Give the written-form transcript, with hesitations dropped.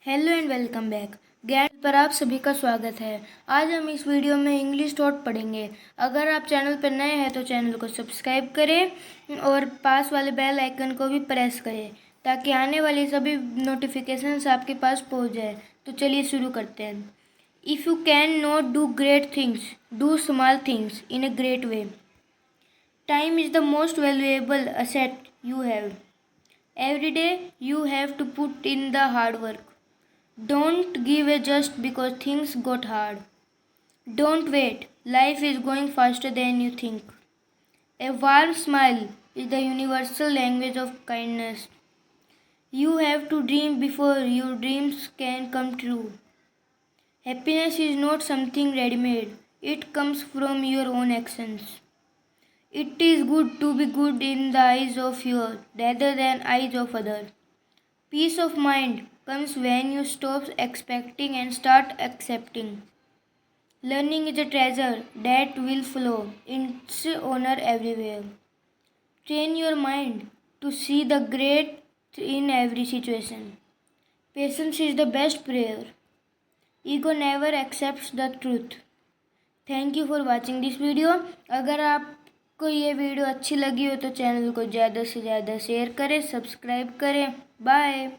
Hello and welcome back. ज्ञान पर आप सभी का स्वागत है। आज हम इस वीडियो में इंग्लिश थॉट पढ़ेंगे। अगर आप चैनल पर नए हैं तो चैनल को सब्सक्राइब करें और पास वाले बेल आइकन को भी प्रेस करें ताकि आने वाली सभी नोटिफिकेशंस आपके पास पहुंच जाए। तो चलिए शुरू करते हैं। If you can not do great things, do small things in a great way. Time is the most valuable asset you have. Every day you have to put in the hard work. Don't give up just because things got hard. Don't wait. Life is going faster than you think. A warm smile is the universal language of kindness. You have to dream before your dreams can come true. Happiness is not something ready-made. It comes from your own actions. It is good to be good in the eyes of yours rather than eyes of others. Peace of mind comes when you stop expecting and start accepting. Learning is a treasure that will flow its honor everywhere. Train your mind to see the great in every situation. Patience is the best prayer. Ego never accepts the truth. Thank you for watching this video. अगर आपको ये video अच्छी लगी हो तो channel को ज़्यादा से ज़्यादा शेयर करें, सब्सक्राइब करें। बाय।